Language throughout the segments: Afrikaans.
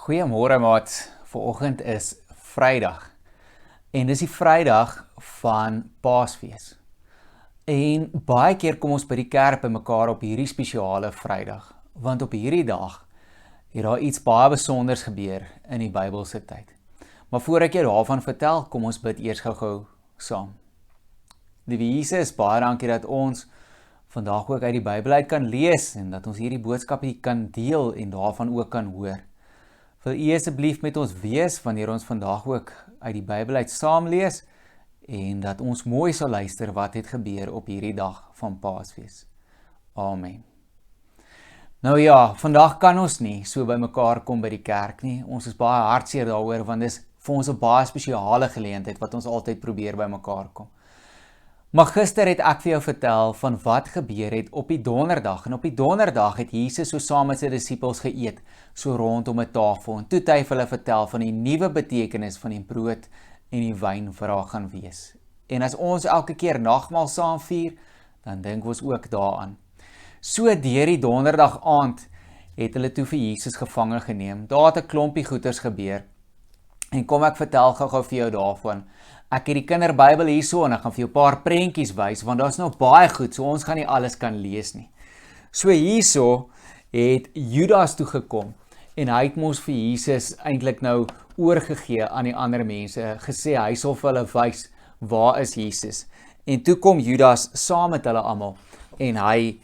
Goeiemôre maat, vanoggend is Vrydag en dis die Vrydag van Paasfees. En baie keer kom ons by die kerk by mekaar op hierdie spesiale Vrydag, want op hierdie dag het daar iets baie besonders gebeur in die Bybelse tyd. Maar voor ek jou daarvan vertel, kom ons bid eers gou saam. Liewe Jesus, baie dankie dat ons vandag ook uit die Bybel uit kan lees en dat ons hierdie boodskap hier kan deel en daarvan ook kan hoor. Wil U asseblief met ons wees wanneer ons vandag ook uit die Bybel uit saam lees en dat ons mooi sal luister wat het gebeur op hierdie dag van Paasfees. Amen. Nou ja, vandag kan ons nie so by mekaar kom by die kerk nie. Ons is baie hartseer daaroor want dis vir ons 'n baie spesiale geleentheid wat ons altyd probeer by mekaar kom. Maar gister het ek vir jou vertel van wat gebeur het op die donderdag. En op die donderdag het Jesus so saam met sy disippels geëet, so rondom 'n tafel. En toe het hy vir hulle vertel van die nuwe betekenis van die brood en die wyn wat daar gaan wees. En as ons elke keer nagmaal saam vier, dan dink ons ook daaraan. So deur die donderdag aand het hulle toe vir Jesus gevange geneem. Daar het 'n klompie goeters gebeur. En kom ek vertel gou vir jou daarvan. Ek het die kinderbybel hierso en ek gaan vir jou 'n paar prentjies wys, want daar's nou baie goed, so ons gaan nie alles kan lees nie. So hierso het Judas toe gekom en hy het mos vir Jesus eintlik nou oorgegee aan die ander mense, gesê hy sal vir hulle wys waar is Jesus. En toe kom Judas saam met hulle almal en hy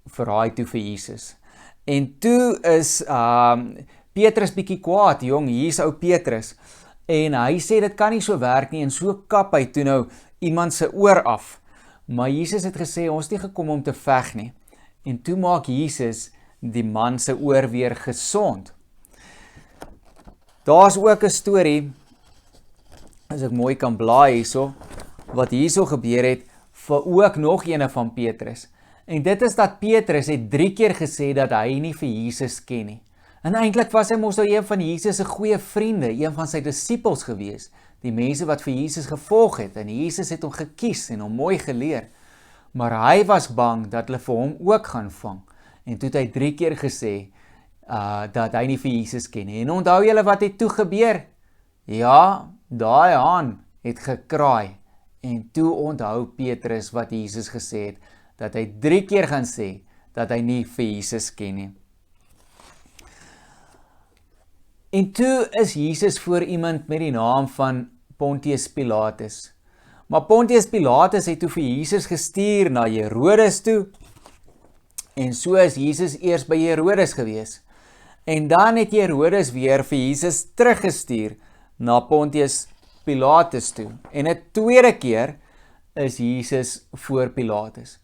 verraai toe vir Jesus. En toe is Petrus bietjie kwaad, jong, hier's ou Petrus. En hy sê dit kan nie so werk nie en so kap hy toe nou iemand se oor af. Maar Jesus het gesê ons het nie gekom om te veg nie. En toe maak Jesus die man se oor weer gesond. Daar's ook 'n storie, as ek mooi kan blaai hierso, wat hierso gebeur het vir ook nog eene van Petrus. En dit is dat Petrus het 3 keer gesê dat hy nie vir Jesus ken nie. En eintlik was hy mos nou een van Jesus se goeie vriende, een van sy disippels gewees, die mense wat vir Jesus gevolg het, en Jesus het hom gekies en hom mooi geleer. Maar hy was bang dat hulle vir hom ook gaan vang. En toe het hy 3 keer gesê dat hy nie vir Jesus ken nie. En onthou julle wat het toe gebeur? Ja, daai haan het gekraai. En toe onthou Petrus wat Jesus gesê het, dat hy 3 keer gaan sê dat hy nie vir Jesus ken nie. En toe is Jesus voor iemand met die naam van Pontius Pilatus. Maar Pontius Pilatus het toe vir Jesus gestuur na Herodes toe. En so is Jesus eers by Herodes gewees. En dan het Herodes weer vir Jesus teruggestuur na Pontius Pilatus toe. En 'n tweede keer is Jesus voor Pilatus.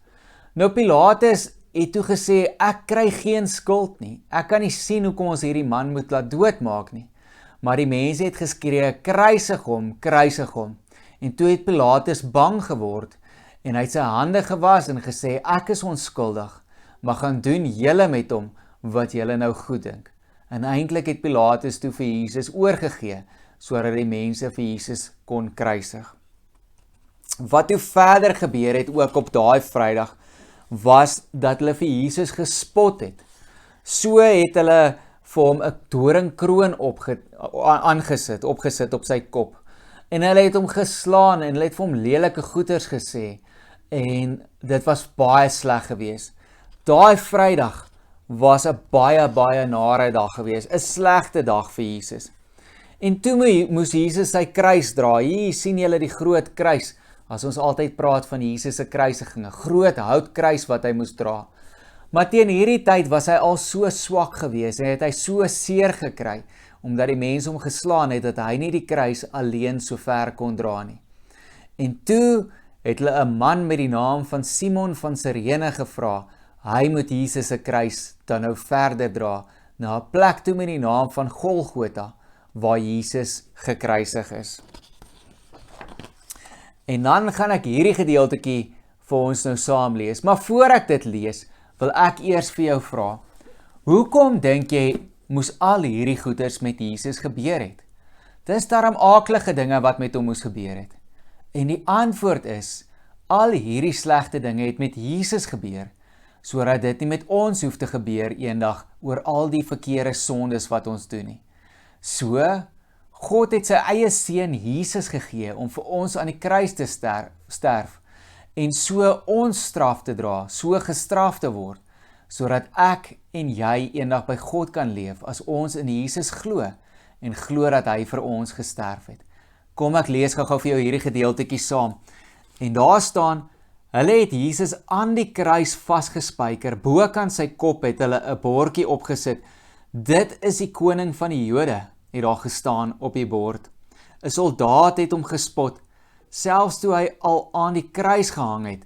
Nou Pilatus het toe gesê, ek kry geen skuld nie. Ek kan nie sien hoekom ons hierdie man moet laat doodmaak nie. Maar die mense het geskree, kruisig hom, kruisig hom. En toe het Pilatus bang geword en hy het sy hande gewas en gesê, ek is onskuldig, maar gaan doen julle met hom wat julle nou goed dink. En eintlik het Pilatus toe vir Jesus oorgegee, sodat die mense vir Jesus kon kruisig. Wat toe verder gebeur het ook op daai Vrydag, was dat hulle vir Jesus gespot het. So het hulle vir hom 'n doringkroon opgesit op sy kop. En hulle het hom geslaan en hulle het vir hom lelike goeters gesê. En dit was baie sleg geweest. Daai Vrydag was 'n baie nare dag geweest, 'n slegte dag vir Jesus. En toe moes Jesus sy kruis dra. Hier sien julle die groot kruis. As ons altyd praat van Jesus se kruisiging, 'n groot houtkruis wat hy moes dra. Maar teen hierdie tyd was hy al so swak gewees en het hy so seer gekry, omdat die mense hom geslaan het, dat hy nie die kruis alleen so ver kon dra nie. En toe het hulle 'n man met die naam van Simon van Sirene gevra, hy moet Jesus se kruis dan nou verder dra, na 'n plek toe met die naam van Golgotha, waar Jesus gekruisig is. En dan gaan ek hierdie gedeeltetjie vir ons nou saam lees. Maar voor ek dit lees, wil ek eers vir jou vra, hoekom dink jy moes al hierdie goeders met Jesus gebeur het? Dis darm aaklige dinge wat met hom moes gebeur het. En die antwoord is, al hierdie slegte dinge het met Jesus gebeur, sodat dit nie met ons hoef te gebeur eendag oor al die verkeerde sondes wat ons doen nie. So, God het sy eie seun Jesus gegee om vir ons aan die kruis te sterf en so ons straf te dra, so gestraf te word, sodat ek en jy eendag by God kan leef as ons in Jesus glo en glo dat hy vir ons gesterf het. Kom ek lees gou vir jou hierdie gedeeltetjie saam. En daar staan, hulle het Jesus aan die kruis vasgespijker, bokant sy kop het hulle 'n bordjie opgesit. Dit is die koning van die Jode, het daar gestaan op die bord. 'n Soldaat het hom gespot. Selfs toe hy al aan die kruis gehang het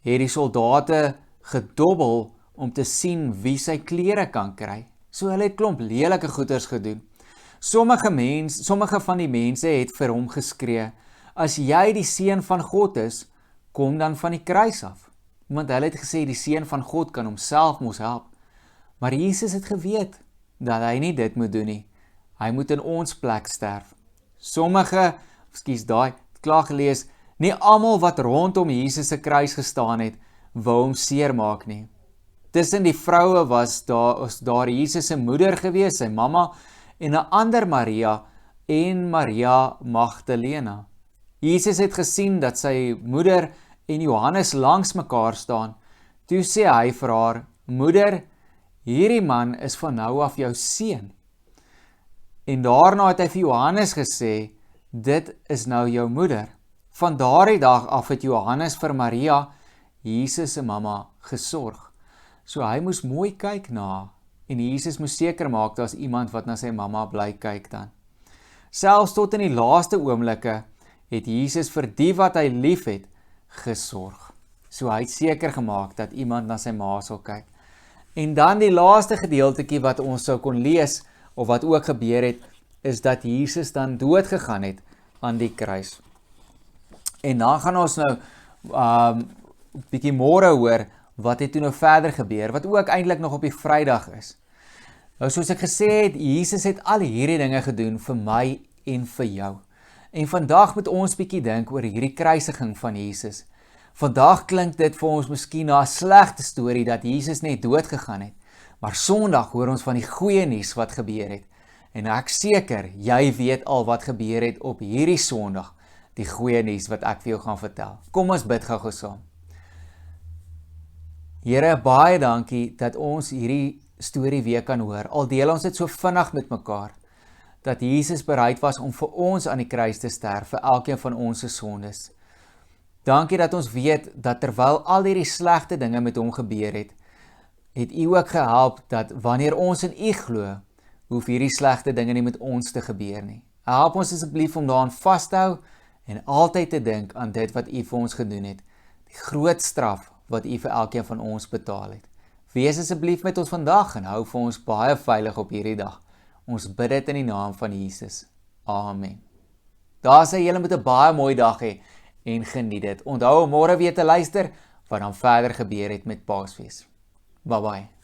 die soldate gedobbel om te sien wie sy klere kan kry. So hulle het klomp lelike goeders gedoen. Sommige van die mense het vir hom geskree, as jy die seun van God is, kom dan van die kruis af. Want hulle het gesê die seun van God kan homself mos help. Maar Jesus het geweet dat hy nie dit moet doen nie. Hy moet in ons plek sterf. Klaar gelees, nie almal wat rondom Jesus se kruis gestaan het, wou hom seermaak nie. Tussen die vroue was daar Jesus se moeder gewees, sy mamma, en 'n ander Maria en Maria Magdalena. Jesus het gesien dat sy moeder en Johannes langs mekaar staan. Toe sê hy vir haar, moeder, hierdie man is van nou af jou seun. En daarna het hy vir Johannes gesê, dit is nou jou moeder. Van daardie dag af het Johannes vir Maria, Jesus se mamma, gesorg. So hy moes mooi kyk na haar. En Jesus moes seker maak daar's iemand wat na sy mamma bly kyk dan. Selfs tot in die laaste oomblikke het Jesus vir die wat hy lief het, gesorg. So hy het seker gemaak dat iemand na sy ma sal kyk. En dan die laaste gedeeltetjie wat ons sou kon lees, of wat ook gebeur het, is dat Jesus dan dood gegaan het aan die kruis. En dan gaan ons nou bietjie môre hoor, wat het toe nou verder gebeur, wat ook eintlik nog op die Vrydag is. Nou soos ek gesê het, Jesus het al hierdie dinge gedoen vir my en vir jou. En vandag moet ons bietjie dink oor hierdie kruisiging van Jesus. Vandag klink dit vir ons miskien na 'n slegte storie dat Jesus net dood gegaan het. Maar Sondag hoor ons van die goeie nuus wat gebeur het. En ek seker, jy weet al wat gebeur het op hierdie Sondag, die goeie nuus wat ek vir jou gaan vertel. Kom ons bid gou saam. Here, baie dankie dat ons hierdie storie weer kan hoor. Al deel ons dit so vinnig met mekaar, dat Jesus bereid was om vir ons aan die kruis te sterf, vir elkeen van ons se sondes. Dankie dat ons weet dat terwyl al hierdie slegte dinge met hom gebeur het U ook gehelp dat wanneer ons in U glo, hoef hierdie slegte dinge nie met ons te gebeur nie. Help ons asseblief om daaraan vas te hou en altyd te dink aan dit wat U vir ons gedoen het, die groot straf wat U vir elkeen van ons betaal het. Wees asseblief met ons vandag en hou vir ons baie veilig op hierdie dag. Ons bid dit in die naam van Jesus. Amen. Daar sê julle moet 'n baie mooi dag hê en geniet dit. Onthou om môre weer te luister wat dan verder gebeur het met Paasfees. Bye bye.